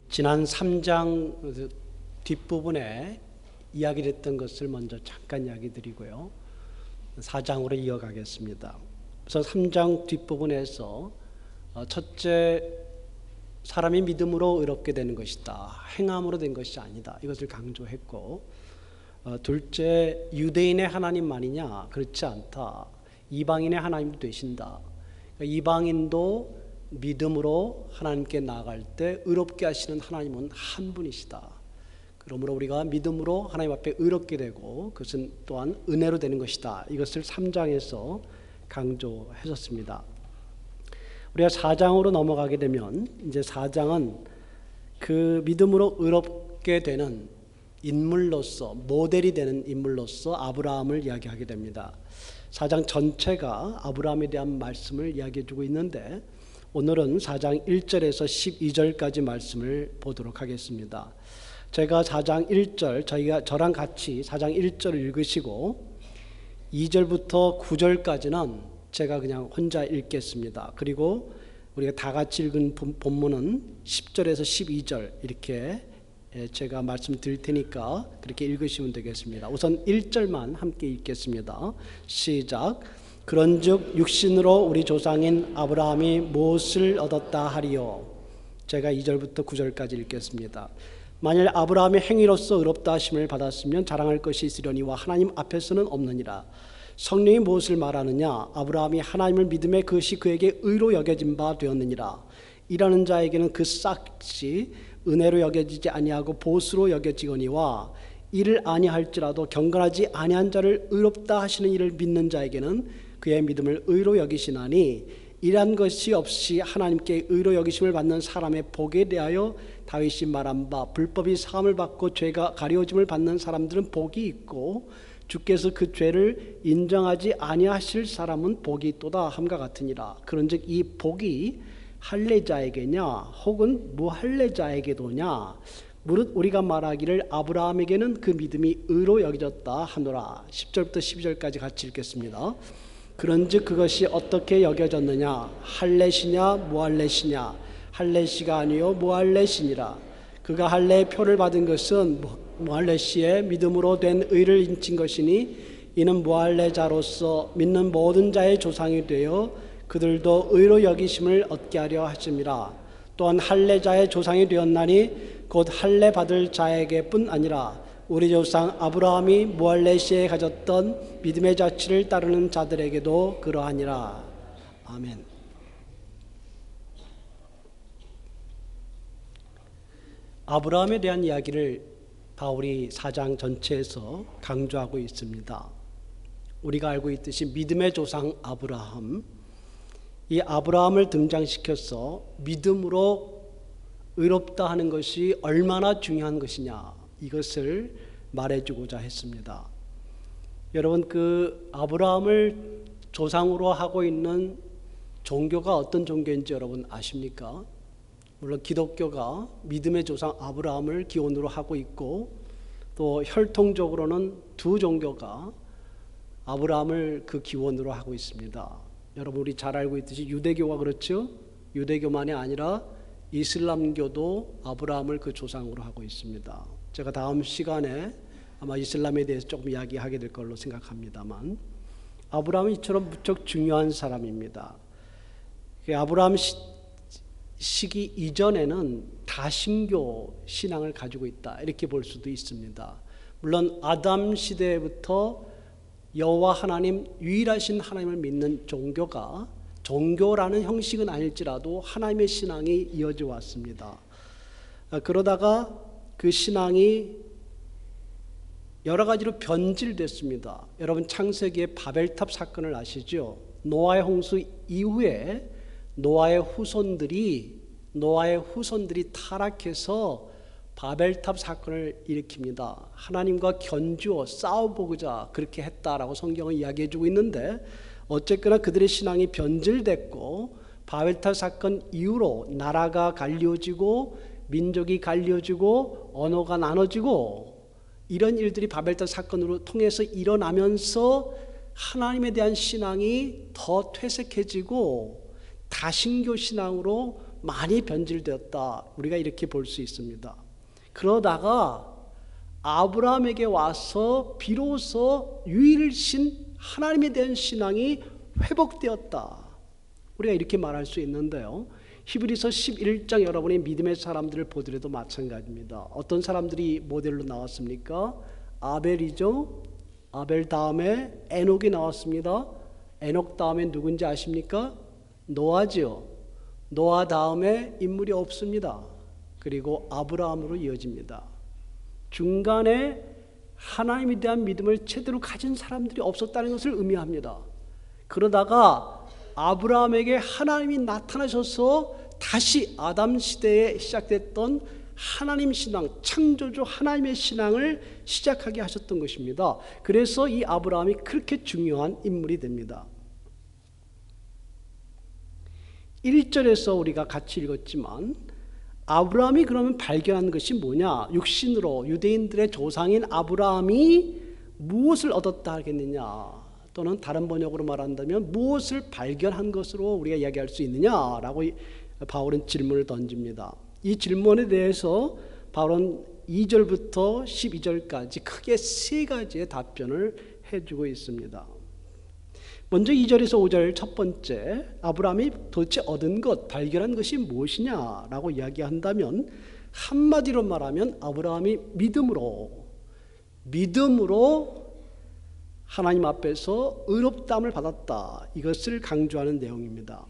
지난 3장 뒷부분에 이야기를 했던 것을 먼저 잠깐 이야기 드리고요. 4장으로 이어가겠습니다. 그래서 3장 뒷부분에서 첫째, 사람이 믿음으로 의롭게 되는 것이다. 행함으로 된 것이 아니다. 이것을 강조했고, 둘째, 유대인의 하나님만이냐? 그렇지 않다. 이방인의 하나님도 되신다. 이방인도 믿음으로 하나님께 나아갈 때 의롭게 하시는 하나님은 한 분이시다. 그러므로 우리가 믿음으로 하나님 앞에 의롭게 되고 그것은 또한 은혜로 되는 것이다. 이것을 3장에서 강조했었습니다. 우리가 4장으로 넘어가게 되면 이제 4장은 그 믿음으로 의롭게 되는 인물로서, 모델이 되는 인물로서 아브라함을 이야기하게 됩니다. 4장 전체가 아브라함에 대한 말씀을 이야기해 주고 있는데, 오늘은 4장 1절에서 12절까지 말씀을 보도록 하겠습니다. 제가 4장 1절, 저랑 같이 4장 1절을 읽으시고 2절부터 9절까지는 제가 그냥 혼자 읽겠습니다. 그리고 우리가 다 같이 읽은 본문은 10절에서 12절 이렇게 제가 말씀드릴 테니까 그렇게 읽으시면 되겠습니다. 우선 1절만 함께 읽겠습니다. 시작. 그런즉 육신으로 우리 조상인 아브라함이 무엇을 얻었다 하리요. 제가 2절부터 9절까지 읽겠습니다. 만일 아브라함이 행위로서 의롭다 하심을 받았으면 자랑할 것이 있으려니와 하나님 앞에서는 없느니라. 성령이 무엇을 말하느냐? 아브라함이 하나님을 믿음에 그것이 그에게 의로 여겨진 바 되었느니라. 일하는 자에게는 그 싹이 은혜로 여겨지지 아니하고 보수로 여겨지거니와 이를 아니할지라도 경건하지 아니한 자를 의롭다 하시는 이를 믿는 자에게는 그의 믿음을 의로 여기시나니, 이러한 것이 없이 하나님께 의로 여기심을 받는 사람의 복에 대하여 다윗이 말한 바, 불법이 사함을 받고 죄가 가려짐을 받는 사람들은 복이 있고 주께서 그 죄를 인정하지 아니하실 사람은 복이 있도다 함과 같으니라. 그런즉 이 복이 할례자에게냐 혹은 무할례자에게도냐? 무릇 우리가 말하기를 아브라함에게는 그 믿음이 의로 여겨졌다 하노라. 10절부터 12절까지 같이 읽겠습니다. 그런즉 그것이 어떻게 여겨졌느냐? 할례시냐 무할례시냐? 할례시가 아니요 무할례시니라. 그가 할례의 표를 받은 것은 무할례시의 믿음으로 된 의를 인친 것이니, 이는 무할례자로서 믿는 모든 자의 조상이 되어 그들도 의로 여기심을 얻게 하려 하심이라. 또한 할례자의 조상이 되었나니 곧 할례 받을 자에게뿐 아니라 우리 조상 아브라함이 무할례시에 가졌던 믿음의 자취를 따르는 자들에게도 그러하니라. 아멘. 아브라함에 대한 이야기를 바울이 4장 전체에서 강조하고 있습니다. 우리가 알고 있듯이 믿음의 조상 아브라함, 이 아브라함을 등장시켜서 믿음으로 의롭다 하는 것이 얼마나 중요한 것이냐, 이것을 말해주고자 했습니다. 여러분, 그 아브라함을 조상으로 하고 있는 종교가 어떤 종교인지 여러분 아십니까? 물론 기독교가 믿음의 조상 아브라함을 기원으로 하고 있고, 또 혈통적으로는 두 종교가 아브라함을 그 기원으로 하고 있습니다. 여러분, 우리 잘 알고 있듯이 유대교가 그렇죠? 유대교만이 아니라 이슬람교도 아브라함을 그 조상으로 하고 있습니다. 제가 다음 시간에 아마 이슬람에 대해서 조금 이야기하게 될 걸로 생각합니다만, 아브라함은 이처럼 무척 중요한 사람입니다. 아브라함 시기 이전에는 다신교 신앙을 가지고 있다, 이렇게 볼 수도 있습니다. 물론 아담 시대부터 여호와 하나님, 유일하신 하나님을 믿는 종교가, 종교라는 형식은 아닐지라도 하나님의 신앙이 이어져 왔습니다. 그러다가 그 신앙이 여러 가지로 변질됐습니다. 여러분, 창세기의 바벨탑 사건을 아시죠? 노아의 홍수 이후에 노아의 후손들이 타락해서 바벨탑 사건을 일으킵니다. 하나님과 견주어 싸워보고자 그렇게 했다라고 성경은 이야기해주고 있는데, 어쨌거나 그들의 신앙이 변질됐고 바벨탑 사건 이후로 나라가 갈려지고 민족이 갈려지고 언어가 나눠지고, 이런 일들이 바벨탑 사건으로 통해서 일어나면서 하나님에 대한 신앙이 더 퇴색해지고 다신교 신앙으로 많이 변질되었다. 우리가 이렇게 볼 수 있습니다. 그러다가 아브라함에게 와서 비로소 유일신 하나님에 대한 신앙이 회복되었다. 우리가 이렇게 말할 수 있는데요. 히브리서 11장 여러분이 믿음의 사람들을 보더라도 마찬가지입니다. 어떤 사람들이 모델로 나왔습니까? 아벨이죠. 아벨 다음에 에녹이 나왔습니다. 에녹 다음에 누군지 아십니까? 노아지요. 노아 다음에 인물이 없습니다. 그리고 아브라함으로 이어집니다. 중간에 하나님에 대한 믿음을 제대로 가진 사람들이 없었다는 것을 의미합니다. 그러다가 아브라함에게 하나님이 나타나셔서 다시 아담 시대에 시작됐던 하나님 신앙, 창조주 하나님의 신앙을 시작하게 하셨던 것입니다. 그래서 이 아브라함이 그렇게 중요한 인물이 됩니다. 1절에서 우리가 같이 읽었지만 아브라함이 그러면 발견한 것이 뭐냐? 육신으로 유대인들의 조상인 아브라함이 무엇을 얻었다 하겠느냐? 또는 다른 번역으로 말한다면 무엇을 발견한 것으로 우리가 이야기할 수 있느냐라고 바울은 질문을 던집니다. 이 질문에 대해서 바울은 2절부터 12절까지 크게 세 가지의 답변을 해주고 있습니다. 먼저 2절에서 5절 첫 번째, 아브라함이 도대체 얻은 것, 발견한 것이 무엇이냐라고 이야기한다면 한마디로 말하면 아브라함이 믿음으로 하나님 앞에서 의롭다함을 받았다. 이것을 강조하는 내용입니다.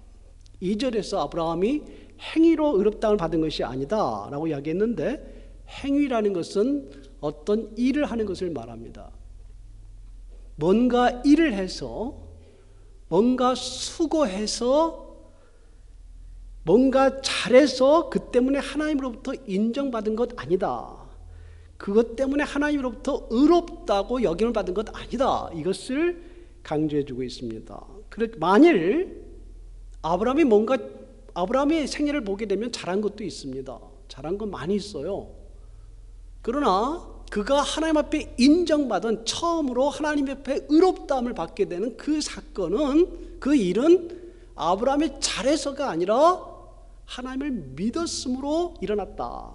2절에서 아브라함이 행위로 의롭다함을 받은 것이 아니다 라고 이야기했는데, 행위라는 것은 어떤 일을 하는 것을 말합니다. 뭔가 일을 해서, 뭔가 수고해서, 뭔가 잘해서 그 때문에 하나님으로부터 인정받은 것 아니다. 그것 때문에 하나님으로부터 의롭다고 여김을 받은 것 아니다. 이것을 강조해 주고 있습니다. 만일 아브라함의 생애를 보게 되면 잘한 것도 있습니다. 잘한 건 많이 있어요. 그러나 그가 하나님 앞에 인정받은, 처음으로 하나님 앞에 의롭다함을 받게 되는 그 사건은, 그 일은 아브라함이 잘해서가 아니라 하나님을 믿었으므로 일어났다.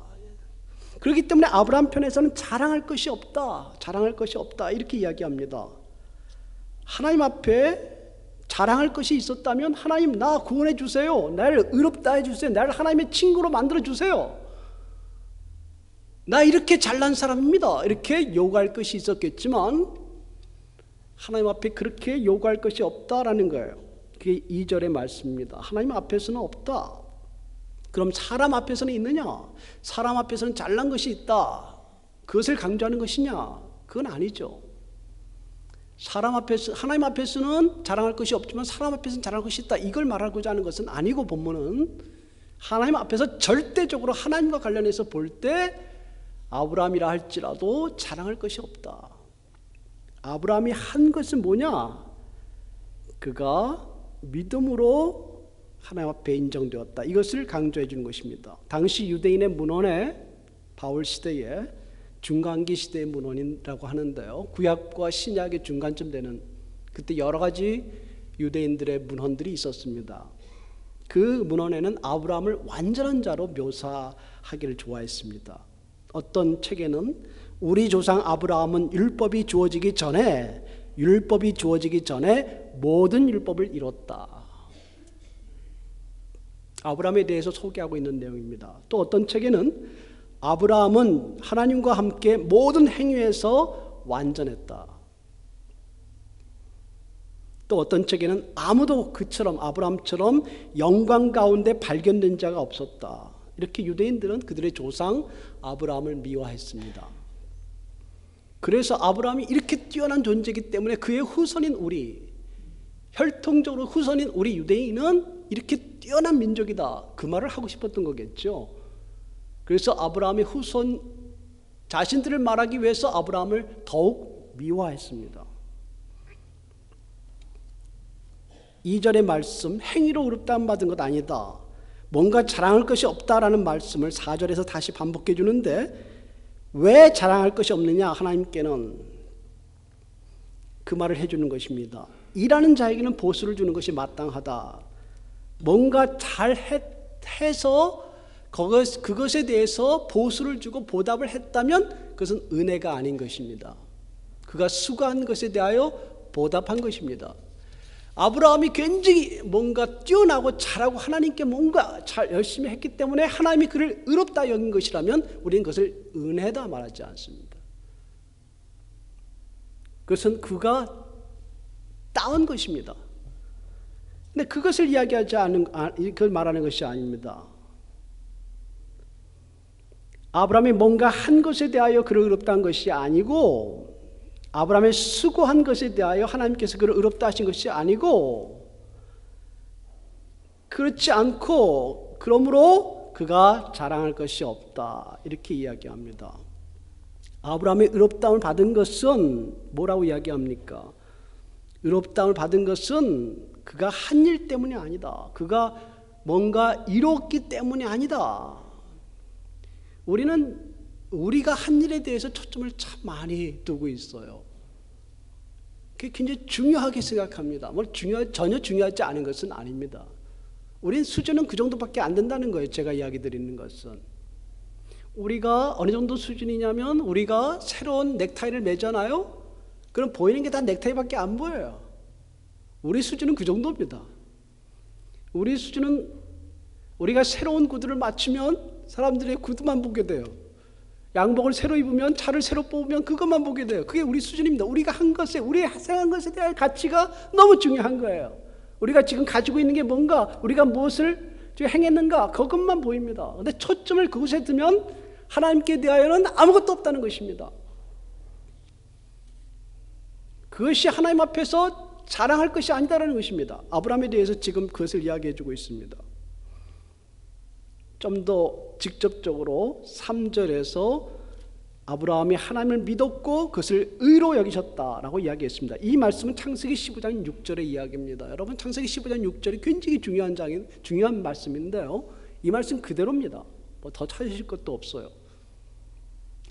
그렇기 때문에 아브라함 편에서는 자랑할 것이 없다 이렇게 이야기합니다. 하나님 앞에 자랑할 것이 있었다면, 하나님 나 구원해 주세요, 나를 의롭다 해주세요, 나를 하나님의 친구로 만들어 주세요, 나 이렇게 잘난 사람입니다, 이렇게 요구할 것이 있었겠지만 하나님 앞에 그렇게 요구할 것이 없다라는 거예요. 그게 2절의 말씀입니다. 하나님 앞에서는 없다. 그럼 사람 앞에서는 있느냐? 사람 앞에서는 잘난 것이 있다. 그것을 강조하는 것이냐? 그건 아니죠. 하나님 앞에서는 자랑할 것이 없지만 사람 앞에서는 자랑할 것이 있다. 이걸 말하고자 하는 것은 아니고, 본문은 하나님 앞에서 절대적으로 하나님과 관련해서 볼 때 아브라함이라 할지라도 자랑할 것이 없다. 아브라함이 한 것은 뭐냐? 그가 믿음으로 하나님 앞에 인정되었다. 이것을 강조해 주는 것입니다. 당시 유대인의 문헌에, 바울 시대에 중간기 시대의 문헌이라고 하는데요, 구약과 신약의 중간쯤 되는, 그때 여러 가지 유대인들의 문헌들이 있었습니다. 그 문헌에는 아브라함을 완전한 자로 묘사하기를 좋아했습니다. 어떤 책에는 우리 조상 아브라함은 율법이 주어지기 전에 모든 율법을 이뤘다. 아브라함에 대해서 소개하고 있는 내용입니다. 또 어떤 책에는 아브라함은 하나님과 함께 모든 행위에서 완전했다. 또 어떤 책에는 아무도 그처럼, 아브라함처럼 영광 가운데 발견된 자가 없었다. 이렇게 유대인들은 그들의 조상 아브라함을 미워했습니다. 그래서 아브라함이 이렇게 뛰어난 존재이기 때문에 그의 후손인 우리, 혈통적으로 후손인 우리 유대인은 이렇게 뛰어난 민족이다, 그 말을 하고 싶었던 거겠죠. 그래서 아브라함의 후손 자신들을 말하기 위해서 아브라함을 더욱 미워했습니다. 2절의 말씀, 행위로 의롭다함 받은 것 아니다, 뭔가 자랑할 것이 없다라는 말씀을 4절에서 다시 반복해 주는데, 왜 자랑할 것이 없느냐? 하나님께는 그 말을 해주는 것입니다. 일하는 자에게는 보수를 주는 것이 마땅하다. 뭔가 잘 해서 그것에 대해서 보수를 주고 보답을 했다면 그것은 은혜가 아닌 것입니다. 그가 수고한 것에 대하여 보답한 것입니다. 아브라함이 굉장히 뭔가 뛰어나고 잘하고 하나님께 뭔가 잘 열심히 했기 때문에 하나님이 그를 의롭다 여긴 것이라면 우리는 그것을 은혜다 말하지 않습니다. 그것은 그가 따은 것입니다. 근데 그것을 이야기하지 않은, 그걸 말하는 것이 아닙니다. 아브라함이 뭔가 한 것에 대하여 그를 의롭다한 것이 아니고, 아브라함의 수고한 것에 대하여 하나님께서 그를 의롭다 하신 것이 아니고, 그렇지 않고 그러므로 그가 자랑할 것이 없다, 이렇게 이야기합니다. 아브라함이 의롭다움을 받은 것은 뭐라고 이야기합니까? 의롭다움을 받은 것은 그가 한 일 때문이 아니다. 그가 뭔가 이뤘기 때문이 아니다. 우리는 우리가 한 일에 대해서 초점을 참 많이 두고 있어요. 그게 굉장히 중요하게 생각합니다. 전혀 중요하지 않은 것은 아닙니다. 우린 수준은 그 정도밖에 안 된다는 거예요. 제가 이야기 드리는 것은. 우리가 어느 정도 수준이냐면 우리가 새로운 넥타이를 매잖아요. 그럼 보이는 게 다 넥타이밖에 안 보여요. 우리 수준은 그 정도입니다. 우리 수준은 우리가 새로운 구두를 맞추면 사람들의 구두만 보게 돼요. 양복을 새로 입으면, 차를 새로 뽑으면 그것만 보게 돼요. 그게 우리 수준입니다. 우리가 한 것에, 우리의 생한 것에 대한 가치가 너무 중요한 거예요. 우리가 지금 가지고 있는 게 뭔가, 우리가 무엇을 행했는가, 그것만 보입니다. 그런데 초점을 그곳에 두면 하나님께 대하여는 아무것도 없다는 것입니다. 그것이 하나님 앞에서 자랑할 것이 아니다라는 것입니다. 아브라함에 대해서 지금 그것을 이야기해 주고 있습니다. 좀 더 직접적으로 3절에서 아브라함이 하나님을 믿었고 그것을 의로 여기셨다라고 이야기했습니다. 이 말씀은 창세기 15장 6절의 이야기입니다. 여러분, 창세기 15장 6절이 굉장히 중요한 말씀인데요. 이 말씀 그대로입니다. 뭐 더 찾으실 것도 없어요.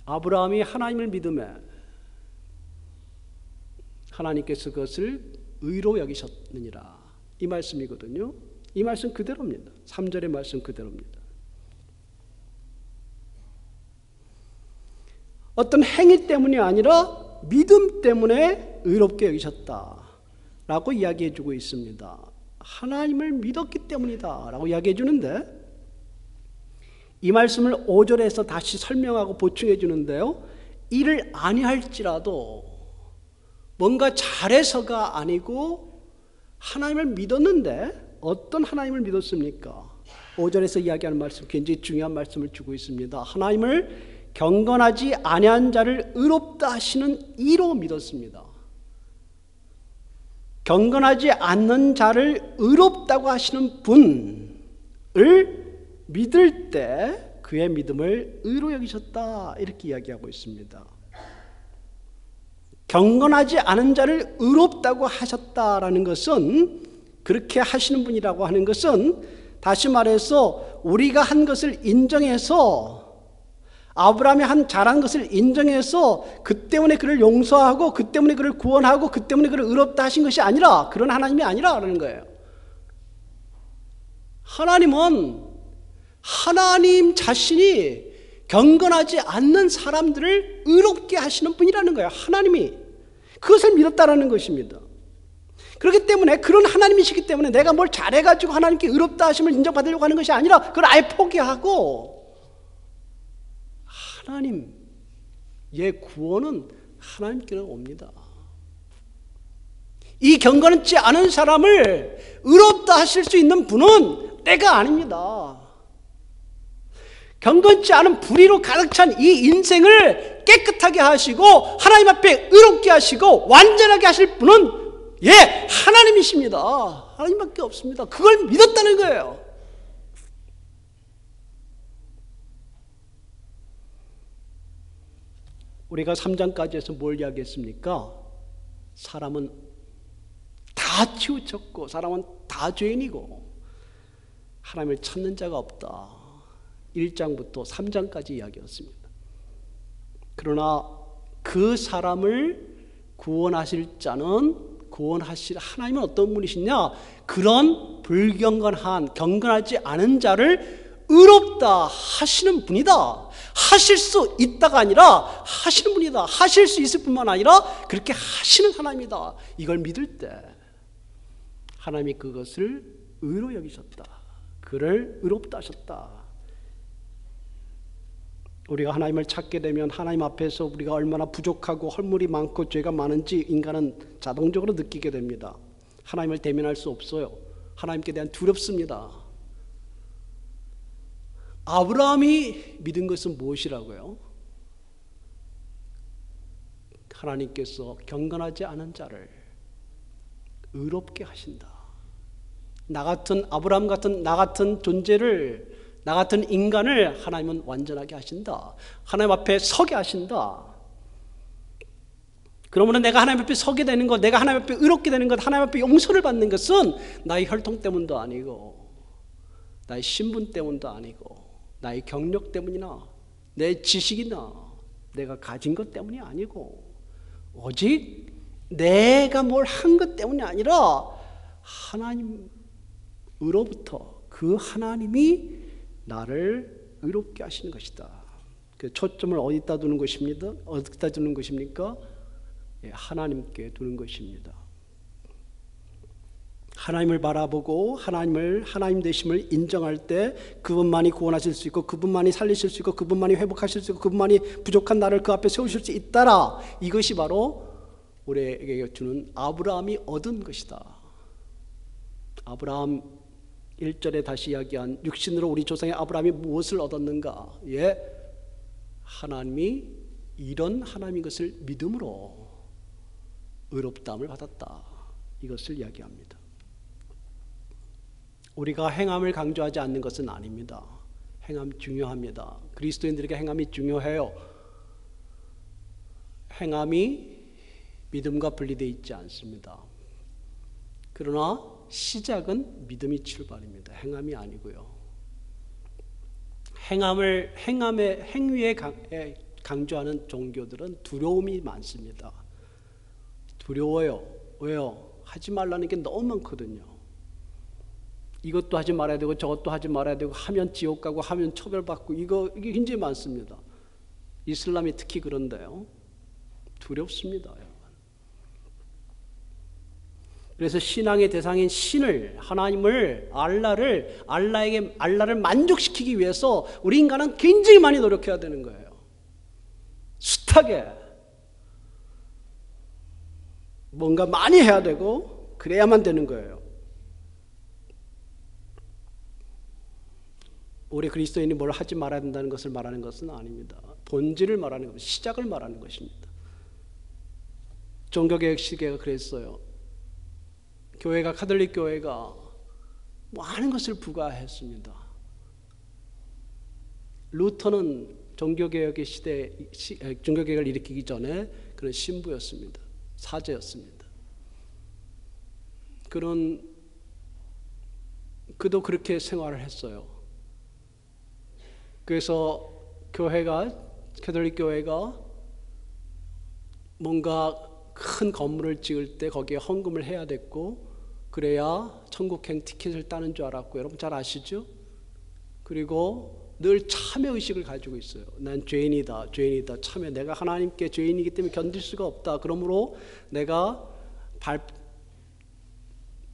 아브라함이 하나님을 믿음에 하나님께서 그것을 의로 여기셨느니라, 이 말씀이거든요. 이 말씀 그대로입니다. 3절의 말씀 그대로입니다. 어떤 행위 때문이 아니라 믿음 때문에 의롭게 여기셨다라고 이야기해 주고 있습니다. 하나님을 믿었기 때문이다 라고 이야기해 주는데, 이 말씀을 5절에서 다시 설명하고 보충해 주는데요, 이를 아니할지라도 뭔가 잘해서가 아니고 하나님을 믿었는데, 어떤 하나님을 믿었습니까? 5절에서 이야기하는 말씀, 굉장히 중요한 말씀을 주고 있습니다. 하나님을 경건하지 아니한 자를 의롭다 하시는 이로 믿었습니다. 경건하지 않는 자를 의롭다고 하시는 분을 믿을 때 그의 믿음을 의로 여기셨다, 이렇게 이야기하고 있습니다. 경건하지 않은 자를 의롭다고 하셨다라는 것은, 그렇게 하시는 분이라고 하는 것은, 다시 말해서 우리가 한 것을 인정해서, 아브라함이 한 잘한 것을 인정해서 그 때문에 그를 용서하고 그 때문에 그를 구원하고 그 때문에 그를 의롭다 하신 것이 아니라, 그런 하나님이 아니라라는 거예요. 하나님은 하나님 자신이 경건하지 않는 사람들을 의롭게 하시는 분이라는 거예요. 하나님이 그것을 믿었다라는 것입니다. 그렇기 때문에 그런 하나님이시기 때문에 내가 뭘 잘해가지고 하나님께 의롭다 하심을 인정받으려고 하는 것이 아니라 그걸 아예 포기하고, 하나님의 구원은 하나님께로 옵니다. 이 경건치 않은 사람을 의롭다 하실 수 있는 분은 내가 아닙니다. 경건치 않은 불의로 가득 찬 이 인생을 깨끗하게 하시고 하나님 앞에 의롭게 하시고 완전하게 하실 분은 하나님이십니다. 하나님밖에 없습니다. 그걸 믿었다는 거예요. 우리가 3장까지 해서 뭘 이야기했습니까? 사람은 다 치우쳤고 사람은 다 죄인이고 하나님을 찾는 자가 없다. 1장부터 3장까지 이야기했습니다. 그러나 그 사람을 구원하실 자는 구원하실 하나님은 어떤 분이시냐? 그런 불경건한 경건하지 않은 자를 의롭다 하시는 분이다. 하실 수 있다가 아니라 하시는 분이다. 하실 수 있을 뿐만 아니라 그렇게 하시는 하나님이다. 이걸 믿을 때 하나님이 그것을 의로 여기셨다. 그를 의롭다 하셨다. 우리가 하나님을 찾게 되면 하나님 앞에서 우리가 얼마나 부족하고 헐물이 많고 죄가 많은지 인간은 자동적으로 느끼게 됩니다. 하나님을 대면할 수 없어요. 하나님께 대한 두렵습니다. 아브라함이 믿은 것은 무엇이라고요? 하나님께서 경건하지 않은 자를 의롭게 하신다. 나 같은 아브라함 같은 나 같은 존재를, 나 같은 인간을 하나님은 완전하게 하신다. 하나님 앞에 서게 하신다. 그러므로 내가 하나님 앞에 서게 되는 것, 내가 하나님 앞에 의롭게 되는 것, 하나님 앞에 용서를 받는 것은 나의 혈통 때문도 아니고 나의 신분 때문도 아니고 나의 경력 때문이나 내 지식이나 내가 가진 것 때문이 아니고 오직 내가 뭘 한 것 때문이 아니라 하나님으로부터 그 하나님이 나를 의롭게 하시는 것이다. 그 초점을 어디다 두는 것입니다? 어디다 두는 것입니까? 하나님께 두는 것입니다. 하나님을 바라보고 하나님 되심을 인정할 때 그분만이 구원하실 수 있고 그분만이 살리실 수 있고 그분만이 회복하실 수 있고 그분만이 부족한 나를 그 앞에 세우실 수 있다라. 이것이 바로 우리에게 주는 아브라함이 얻은 것이다. 아브라함 1절에 다시 이야기한 육신으로 우리 조상의 아브라함이 무엇을 얻었는가? 하나님이 이런 하나님인 것을 믿음으로 의롭다함을 받았다. 이것을 이야기합니다. 우리가 행함을 강조하지 않는 것은 아닙니다. 행함 중요합니다. 그리스도인들에게 행함이 중요해요. 행함이 믿음과 분리되어 있지 않습니다. 그러나 시작은 믿음이 출발입니다. 행함이 아니고요. 행위에 강조하는 종교들은 두려움이 많습니다. 두려워요. 왜요? 하지 말라는 게 너무 많거든요. 이것도 하지 말아야 되고 저것도 하지 말아야 되고 하면 지옥 가고 하면 처벌받고 이게 굉장히 많습니다. 이슬람이 특히 그런데요. 두렵습니다. 그래서 신앙의 대상인 신을, 하나님을, 알라를 만족시키기 위해서 우리 인간은 굉장히 많이 노력해야 되는 거예요. 숱하게 뭔가 많이 해야 되고 그래야만 되는 거예요. 우리 그리스도인이 뭘 하지 말아야 된다는 것을 말하는 것은 아닙니다. 본질을 말하는 겁니다. 시작을 말하는 것입니다. 종교개혁 시대가 그랬어요. 카톨릭 교회가 많은 것을 부과했습니다. 루터는 종교개혁의 종교개혁을 일으키기 전에 그런 신부였습니다. 사제였습니다. 그도 그렇게 생활을 했어요. 그래서 카톨릭 교회가 뭔가 큰 건물을 지을 때 거기에 헌금을 해야 됐고 그래야 천국행 티켓을 따는 줄 알았고 여러분 잘 아시죠? 그리고 늘 참회의식을 가지고 있어요. 난 죄인이다. 참회. 내가 하나님께 죄인이기 때문에 견딜 수가 없다. 그러므로 내가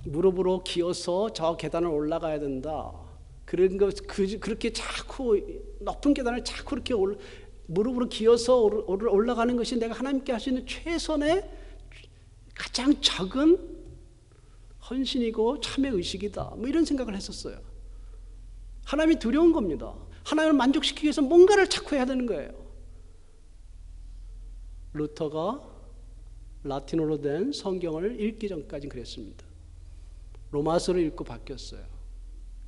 무릎으로 기어서 저 계단을 올라가야 된다. 그렇게 자꾸 높은 계단을 자꾸 이렇게 무릎으로 기어서 올라가는 것이 내가 하나님께 할 수 있는 최선의 가장 작은 헌신이고 참회의식이다. 이런 생각을 했었어요. 하나님이 두려운 겁니다. 하나님을 만족시키기 위해서 뭔가를 자꾸 해야 되는 거예요. 루터가 라틴어로 된 성경을 읽기 전까지 그랬습니다. 로마서를 읽고 바뀌었어요.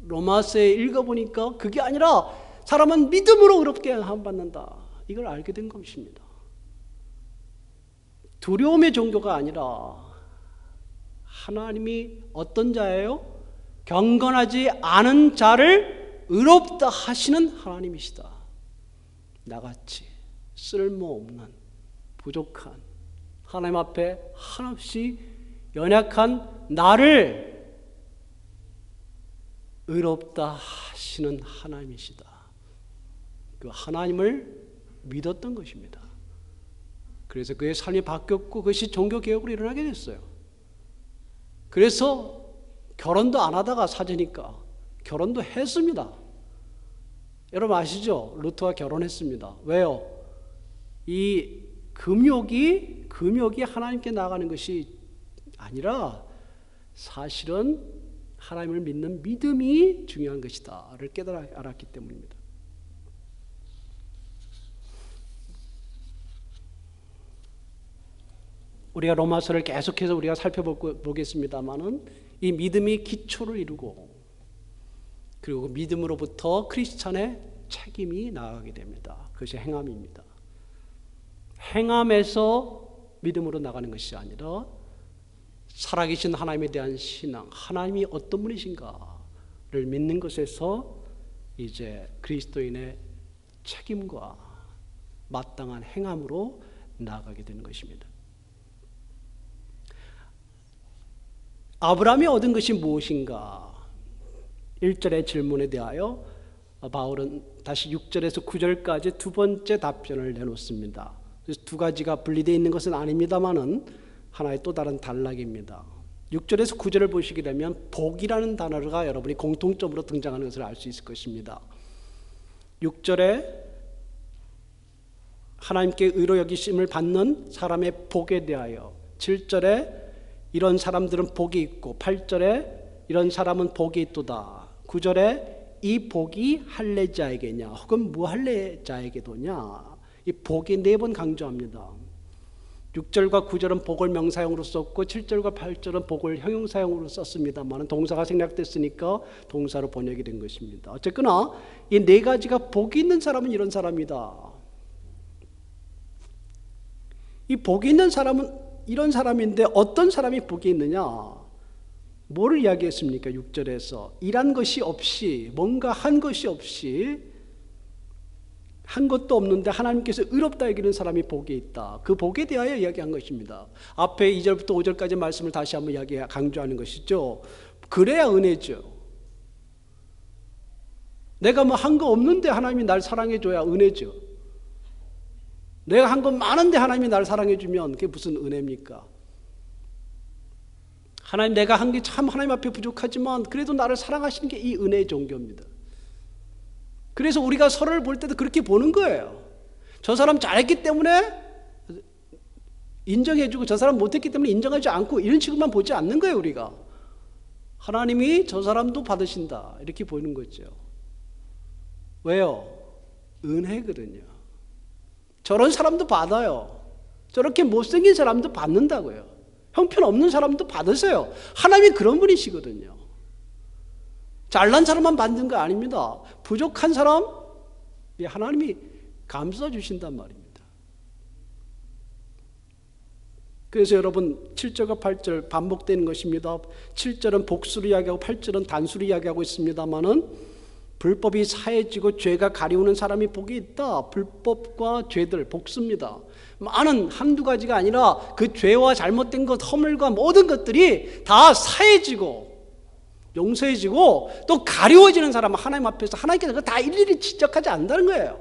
로마서에 읽어보니까 그게 아니라 사람은 믿음으로 의롭게 함 받는다. 이걸 알게 된 것입니다. 두려움의 종교가 아니라 하나님이 어떤 자예요? 경건하지 않은 자를 의롭다 하시는 하나님이시다. 나같이 쓸모없는 부족한 하나님 앞에 한없이 연약한 나를 의롭다 하시는 하나님이시다. 그 하나님을 믿었던 것입니다. 그래서 그의 삶이 바뀌었고 그것이 종교개혁으로 일어나게 됐어요. 그래서 결혼도 안 하다가 사제니까 결혼도 했습니다. 여러분 아시죠? 루터가 결혼했습니다. 왜요? 이 금욕이 하나님께 나가는 것이 아니라 사실은 하나님을 믿는 믿음이 중요한 것이다를 깨달아 알았기 때문입니다. 우리가 로마서를 계속해서 우리가 살펴보겠습니다만은 이 믿음이 기초를 이루고 그리고 믿음으로부터 크리스찬의 책임이 나아가게 됩니다. 그것이 행함입니다. 행함에서 믿음으로 나가는 것이 아니라 살아계신 하나님에 대한 신앙, 하나님이 어떤 분이신가를 믿는 것에서 이제 그리스도인의 책임과 마땅한 행함으로 나아가게 되는 것입니다. 아브라함이 얻은 것이 무엇인가? 1절의 질문에 대하여 바울은 다시 6절에서 9절까지 두 번째 답변을 내놓습니다. 그래서 두 가지가 분리되어 있는 것은 아닙니다만은 하나의 또 다른 단락입니다. 6절에서 9절을 보시게 되면 복이라는 단어가 여러분이 공통점으로 등장하는 것을 알 수 있을 것입니다. 6절에 하나님께 의로 여기심을 받는 사람의 복에 대하여, 7절에 이런 사람들은 복이 있고, 8절에 이런 사람은 복이 있도다, 9절에 이 복이 할례자에게냐 혹은 무할례자에게도냐, 이 복이 4번 강조합니다. 6절과 9절은 복을 명사형으로 썼고 7절과 8절은 복을 형용사형으로 썼습니다만 동사가 생략됐으니까 동사로 번역이 된 것입니다. 어쨌거나 이 4가지가 복이 있는 사람은 이런 사람이다. 이 복이 있는 사람은 이런 사람인데 어떤 사람이 복이 있느냐? 뭐를 이야기했습니까? 6절에서 일한 것이 없이, 뭔가 한 것이 없이, 한 것도 없는데 하나님께서 의롭다 여기는 사람이 복이 있다. 그 복에 대하여 이야기한 것입니다. 앞에 2절부터 5절까지 말씀을 다시 한번 강조하는 것이죠. 그래야 은혜죠. 내가 뭐 한 거 없는데 하나님이 날 사랑해 줘야 은혜죠. 내가 한 거 많은데 하나님이 날 사랑해 주면 그게 무슨 은혜입니까? 하나님, 내가 한 게 참 하나님 앞에 부족하지만 그래도 나를 사랑하시는 게 이 은혜의 종교입니다. 그래서 우리가 서로를 볼 때도 그렇게 보는 거예요. 저 사람 잘했기 때문에 인정해주고 저 사람 못했기 때문에 인정하지 않고 이런 식으로만 보지 않는 거예요. 우리가 하나님이 저 사람도 받으신다 이렇게 보이는 거죠. 왜요? 은혜거든요. 저런 사람도 받아요. 저렇게 못생긴 사람도 받는다고요. 형편없는 사람도 받으세요. 하나님이 그런 분이시거든요. 잘난 사람만 받는 거 아닙니다. 부족한 사람 하나님이 감싸 주신단 말입니다. 그래서 여러분 7절과 8절 반복되는 것입니다. 7절은 복수를 이야기하고 8절은 단수를 이야기하고 있습니다만은 불법이 사해지고 죄가 가리우는 사람이 복이 있다. 불법과 죄들, 복수입니다. 많은 한두 가지가 아니라 그 죄와 잘못된 것, 허물과 모든 것들이 다 사해지고 용서해지고 또 가리워지는 사람은 하나님 앞에서 하나님께서 다 일일이 지적하지 않는다는 거예요.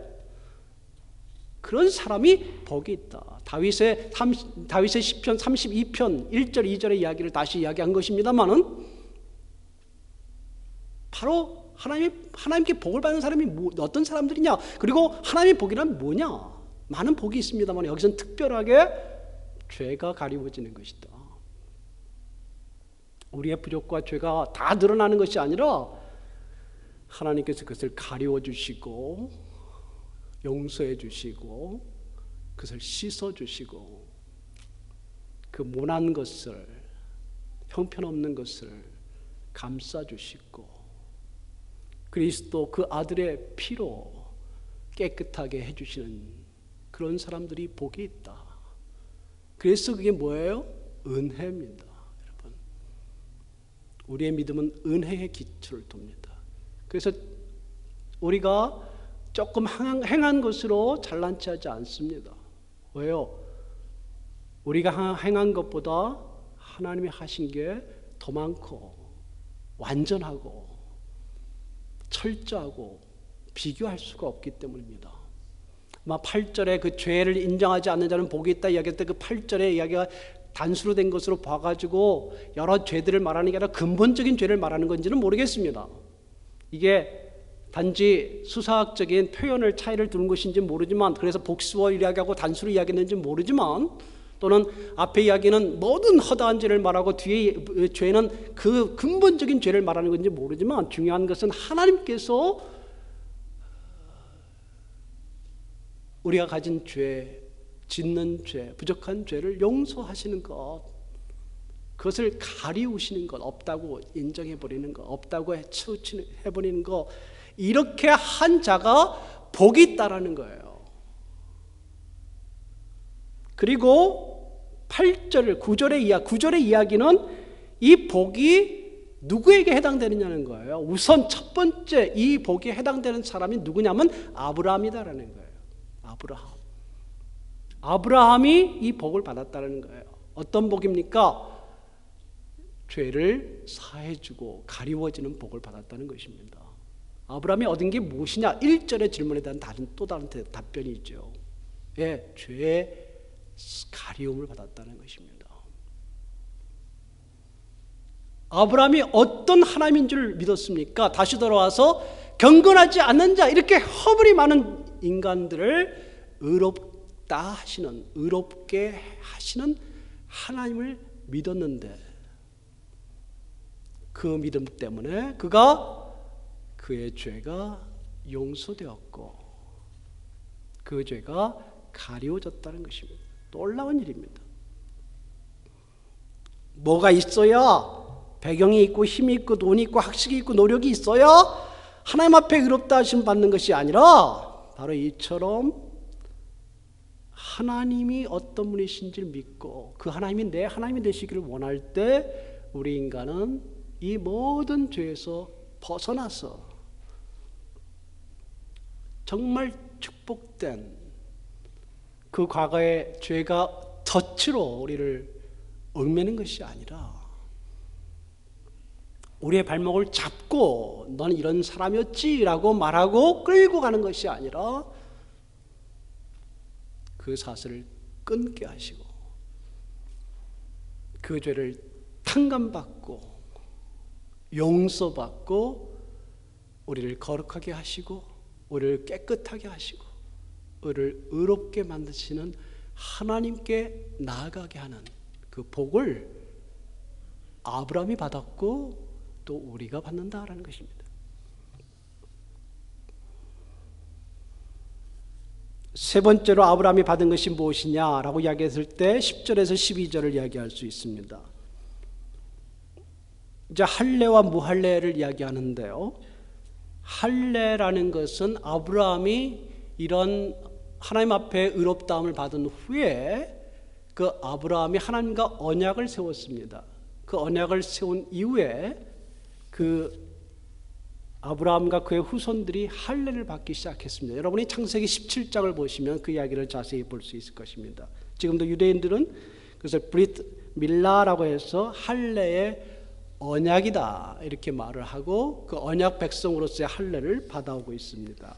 그런 사람이 복이 있다. 다윗의 시편 32편 1절 2절의 이야기를 다시 이야기한 것입니다만은 바로 하나님께 복을 받는 사람이 어떤 사람들이냐, 그리고 하나님의 복이란 뭐냐. 많은 복이 있습니다만 여기서는 특별하게 죄가 가리워지는 것이다. 우리의 부족과 죄가 다 드러나는 것이 아니라 하나님께서 그것을 가리워 주시고 용서해 주시고 그것을 씻어 주시고 그 모난 것을, 형편없는 것을 감싸 주시고 그리스도 그 아들의 피로 깨끗하게 해주시는 그런 사람들이 복이 있다. 그래서 그게 뭐예요? 은혜입니다. 여러분, 우리의 믿음은 은혜의 기초를 둡니다. 그래서 우리가 조금 행한 것으로 잘난 체하지 않습니다. 왜요? 우리가 행한 것보다 하나님이 하신 게 더 많고 완전하고 철저하고 비교할 수가 없기 때문입니다. 8절에 그 죄를 인정하지 않는 자는 복이 있다 이야기할 때 그 8절의 이야기가 단수로 된 것으로 봐가지고 여러 죄들을 말하는 게 아니라 근본적인 죄를 말하는 건지는 모르겠습니다. 이게 단지 수사학적인 표현을 차이를 두는 것인지 모르지만, 그래서 복수어 이야기하고 단수로 이야기했는지 모르지만, 또는 앞에 이야기는 모든 허다한 죄를 말하고 뒤에 죄는 그 근본적인 죄를 말하는 건지 모르지만, 중요한 것은 하나님께서 우리가 가진 죄, 짓는 죄, 부족한 죄를 용서하시는 것, 그것을 가리우시는 것, 없다고 인정해버리는 것, 없다고 해버리는 것, 이렇게 한 자가 복이 있다라는 거예요. 그리고 8절, 9절의 이야기는 이 복이 누구에게 해당되느냐는 거예요. 우선 첫 번째 이 복에 해당되는 사람이 누구냐면 아브라함이다라는 거예요. 아브라함이 이 복을 받았다는 거예요. 어떤 복입니까? 죄를 사해주고 가리워지는 복을 받았다는 것입니다. 아브라함이 얻은 게 무엇이냐? 1절의 질문에 대한 또 다른 답변이 있죠. 예, 죄의 가리움을 받았다는 것입니다. 아브라함이 어떤 하나님인 줄 믿었습니까? 다시 돌아와서 경건하지 않는 자, 이렇게 허물이 많은 인간들을 의롭게 하시는 하나님을 믿었는데, 그 믿음 때문에 그의 죄가 용서되었고 그 죄가 가리워졌다는 것입니다. 놀라운 일입니다. 뭐가 있어야, 배경이 있고 힘이 있고 돈이 있고 학식이 있고 노력이 있어야 하나님 앞에 의롭다 하심 받는 것이 아니라, 바로 이처럼 하나님이 어떤 분이신지를 믿고 그 하나님이 내 하나님이 되시기를 원할 때, 우리 인간은 이 모든 죄에서 벗어나서 정말 축복된 그 과거의 죄가 덫으로 우리를 얽매는 것이 아니라, 우리의 발목을 잡고 넌 이런 사람이었지라고 말하고 끌고 가는 것이 아니라, 그 사슬을 끊게 하시고 그 죄를 탕감받고 용서받고 우리를 거룩하게 하시고 우리를 깨끗하게 하시고 우리를 의롭게 만드시는 하나님께 나아가게 하는 그 복을 아브라함이 받았고 또 우리가 받는다라는 것입니다. 세 번째로 아브라함이 받은 것이 무엇이냐라고 이야기했을 때 10절에서 12절을 이야기할 수 있습니다. 이제 할례와 무할례를 이야기하는데요. 할례라는 것은 아브라함이 이런 하나님 앞에 의롭다함을 받은 후에 그 아브라함이 하나님과 언약을 세웠습니다. 그 언약을 세운 이후에 그 아브라함과 그의 후손들이 할례를 받기 시작했습니다. 여러분이 창세기 17장을 보시면 그 이야기를 자세히 볼 수 있을 것입니다. 지금도 유대인들은 그것을 브리트 밀라라고 해서 할례의 언약이다 이렇게 말을 하고 그 언약 백성으로서의 할례를 받아오고 있습니다.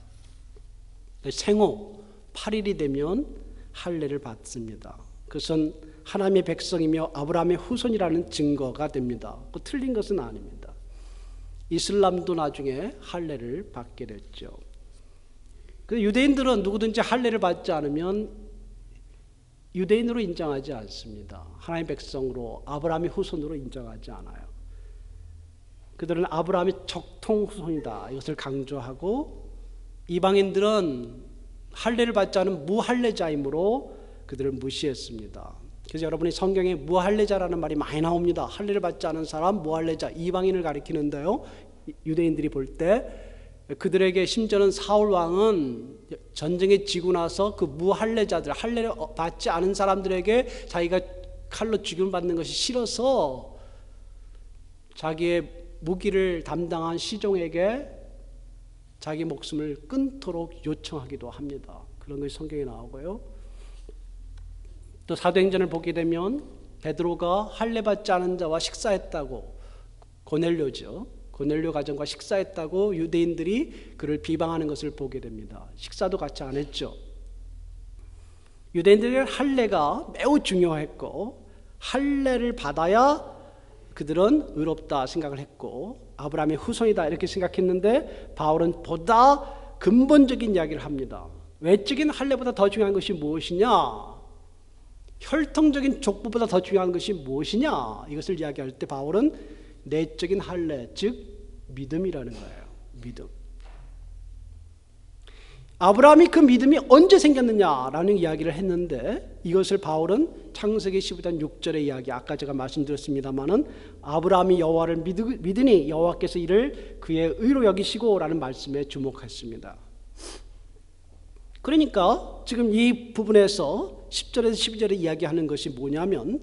생후 8일이 되면 할례를 받습니다. 그것은 하나님의 백성이며 아브라함의 후손이라는 증거가 됩니다. 그 틀린 것은 아닙니다. 이슬람도 나중에 할례를 받게 됐죠. 유대인들은 누구든지 할례를 받지 않으면 유대인으로 인정하지 않습니다. 하나님의 백성으로 아브라함의 후손으로 인정하지 않아요. 그들은 아브라함의 적통 후손이다 이것을 강조하고, 이방인들은 할례를 받지 않은 무할례자이므로 그들을 무시했습니다. 그래서 여러분이 성경에 무할례자라는 말이 많이 나옵니다. 할례를 받지 않은 사람 무할례자, 이방인을 가리키는데요. 유대인들이 볼 때 그들에게 심지어는 사울 왕은 전쟁에 지고 나서 그 무할례자들, 할례를 받지 않은 사람들에게 자기가 칼로 죽임 받는 것이 싫어서 자기의 무기를 담당한 시종에게 자기 목숨을 끊도록 요청하기도 합니다. 그런 것이 성경에 나오고요. 또 사도행전을 보게 되면 베드로가 할례 받지 않은 자와 식사했다고, 고넬료죠. 고넬료 가정과 식사했다고 유대인들이 그를 비방하는 것을 보게 됩니다. 식사도 같이 안 했죠. 유대인들의 할례가 매우 중요했고 할례를 받아야 그들은 의롭다 생각을 했고 아브라함의 후손이다 이렇게 생각했는데 바울은 보다 근본적인 이야기를 합니다. 외적인 할례보다 더 중요한 것이 무엇이냐? 혈통적인 족보보다 더 중요한 것이 무엇이냐? 이것을 이야기할 때 바울은 내적인 할례, 즉 믿음이라는 거예요. 믿음. 아브라함이 그 믿음이 언제 생겼느냐라는 이야기를 했는데 이것을 바울은 창세기 15장 6절의 이야기, 아까 제가 말씀드렸습니다마는 아브라함이 여호와를 믿으니 여호와께서 이를 그의 의로 여기시고 라는 말씀에 주목했습니다. 그러니까 지금 이 부분에서 10절에서 12절에 이야기하는 것이 뭐냐면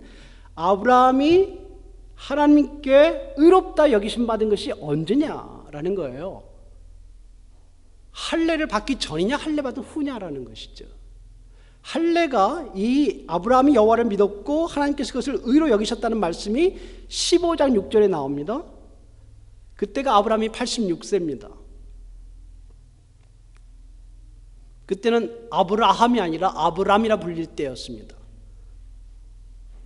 아브라함이 하나님께 의롭다 여기심 받은 것이 언제냐라는 거예요. 할례를 받기 전이냐 할례 받은 후냐라는 것이죠. 할례가 이 아브라함이 여호와를 믿었고 하나님께서 그것을 의로 여기셨다는 말씀이 15장 6절에 나옵니다. 그때가 아브라함이 86세입니다. 그때는 아브라함이 아니라 아브람이라 불릴 때였습니다.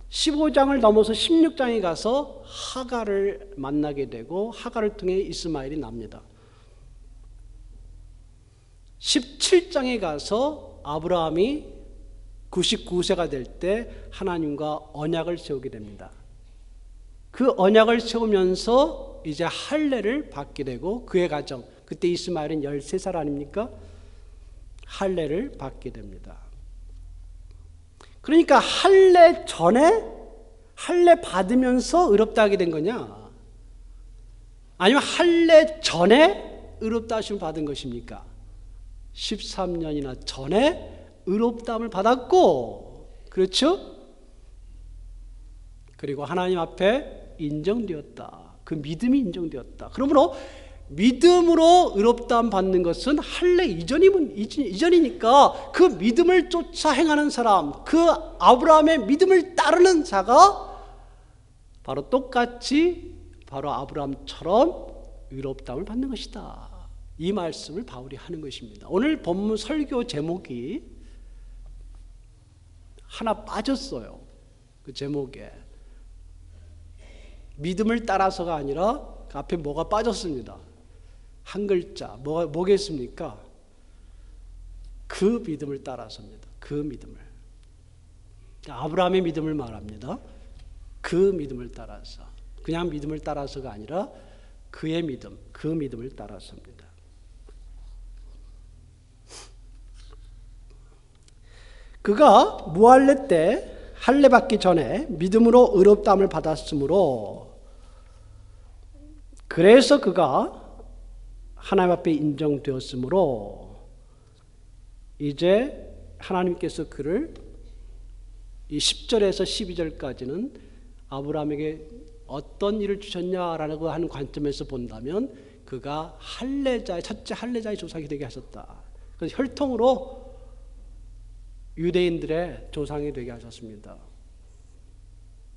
15장을 넘어서 16장에 가서 하갈을 만나게 되고 하갈을 통해 이스마엘이 납니다. 17장에 가서 아브라함이 99세가 될 때 하나님과 언약을 세우게 됩니다. 그 언약을 세우면서 이제 할례를 받게 되고 그의 가정, 그때 이스마엘은 13살 아닙니까? 할례를 받게 됩니다. 그러니까 할례 전에 할례 받으면서 의롭다 하게 된 거냐? 아니면 할례 전에 의롭다 하심을 받은 것입니까? 13년이나 전에 의롭다함을 받았고, 그렇죠? 그리고 하나님 앞에 인정되었다. 그 믿음이 인정되었다. 그러므로 믿음으로 의롭다함 받는 것은 할례 이전이니까 그 믿음을 쫓아 행하는 사람, 그 아브라함의 믿음을 따르는 자가 바로 똑같이 바로 아브라함처럼 의롭다함을 받는 것이다. 이 말씀을 바울이 하는 것입니다. 오늘 본문 설교 제목이 하나 빠졌어요. 그 제목에 믿음을 따라서가 아니라 그 앞에 뭐가 빠졌습니다. 한 글자 뭐겠습니까? 그 믿음을 따라서입니다. 그 믿음을. 아브라함의 믿음을 말합니다. 그 믿음을 따라서. 그냥 믿음을 따라서가 아니라 그의 믿음, 그 믿음을 따라서입니다. 그가 무할례 때 할례 받기 전에 믿음으로 의롭다함을 받았으므로 그래서 그가 하나님 앞에 인정되었으므로 이제 하나님께서 그를 이 10절에서 12절까지는 아브라함에게 어떤 일을 주셨냐라고 하는 관점에서 본다면 그가 할례자의 첫째 할례자의 조상이 되게 하셨다. 그래서 혈통으로 유대인들의 조상이 되게 하셨습니다.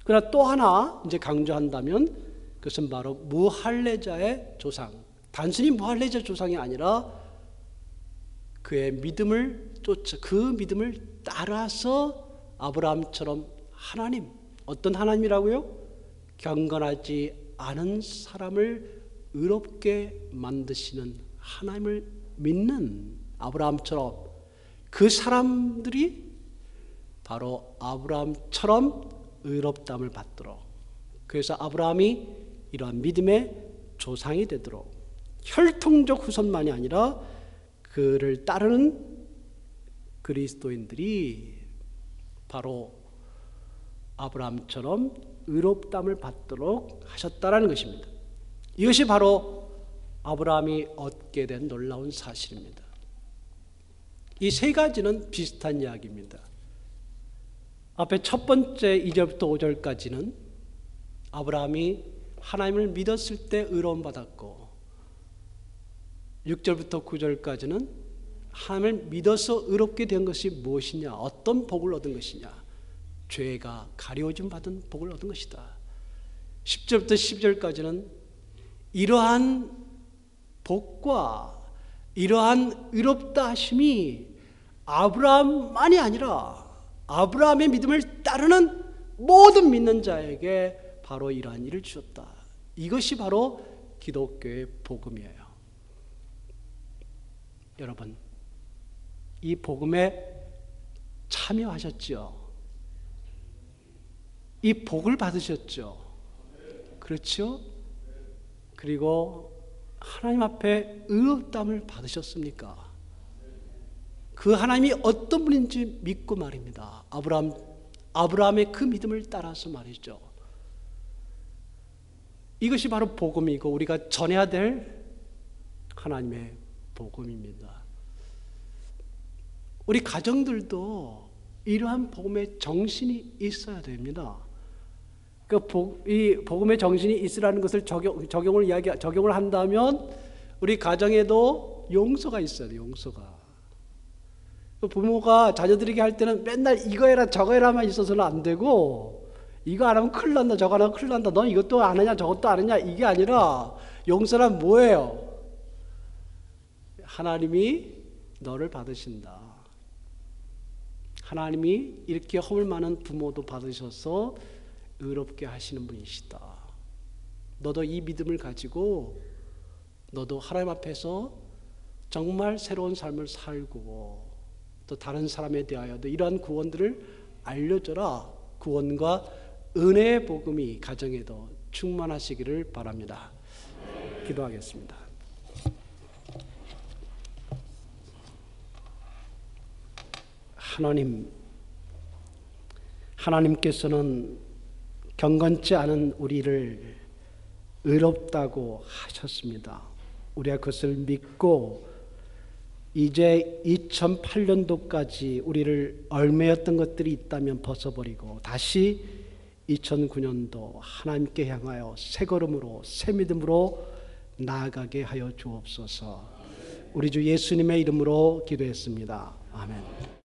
그러나 또 하나 이제 강조한다면 그것은 바로 무할례자의 조상. 단순히 무할례자 조상이 아니라 그의 믿음을 쫓아 그 믿음을 따라서 아브라함처럼 하나님, 어떤 하나님이라고요? 경건하지 않은 사람을 의롭게 만드시는 하나님을 믿는 아브라함처럼 그 사람들이 바로 아브라함처럼 의롭다함을 받도록, 그래서 아브라함이 이러한 믿음의 조상이 되도록 혈통적 후손만이 아니라 그를 따르는 그리스도인들이 바로 아브라함처럼 의롭다함을 받도록 하셨다라는 것입니다. 이것이 바로 아브라함이 얻게 된 놀라운 사실입니다. 이 세 가지는 비슷한 이야기입니다. 앞에 첫 번째 2절부터 5절까지는 아브라함이 하나님을 믿었을 때 의로움 받았고 6절부터 9절까지는 하나님을 믿어서 의롭게 된 것이 무엇이냐, 어떤 복을 얻은 것이냐, 죄가 가려짐 받은 복을 얻은 것이다. 10절부터 12절까지는 이러한 복과 이러한 의롭다 하심이 아브라함만이 아니라 아브라함의 믿음을 따르는 모든 믿는 자에게 바로 이러한 일을 주셨다. 이것이 바로 기독교의 복음이에요. 여러분, 이 복음에 참여하셨죠? 이 복을 받으셨죠? 그렇죠? 그리고 하나님 앞에 의롭다함을 받으셨습니까? 그 하나님이 어떤 분인지 믿고 말입니다. 아브라함의 그 믿음을 따라서 말이죠. 이것이 바로 복음이고 우리가 전해야 될 하나님의 복음입니다. 우리 가정들도 이러한 복음의 정신이 있어야 됩니다. 이 복음의 정신이 있으라는 것을 적용을 한다면 우리 가정에도 용서가 있어야 돼요. 용서가. 부모가 자녀들에게 할 때는 맨날 이거 해라 저거 해라만 있어서는 안 되고, 이거 안 하면 큰일 난다 저거 안 하면 큰일 난다 너 이것도 안 하냐 저것도 안 하냐, 이게 아니라 용서란 뭐예요? 하나님이 너를 받으신다. 하나님이 이렇게 허물 많은 부모도 받으셔서 의롭게 하시는 분이시다. 너도 이 믿음을 가지고 너도 하나님 앞에서 정말 새로운 삶을 살고 또 다른 사람에 대하여도 이러한 구원들을 알려줘라. 구원과 은혜의 복음이 가정에도 충만하시기를 바랍니다. 기도하겠습니다. 하나님께서는 경건치 않은 우리를 의롭다고 하셨습니다. 우리가 그것을 믿고 이제 2008년도까지 우리를 얽매였던 것들이 있다면 벗어버리고 다시 2009년도 하나님께 향하여 새 걸음으로 새 믿음으로 나아가게 하여 주옵소서. 우리 주 예수님의 이름으로 기도했습니다. 아멘.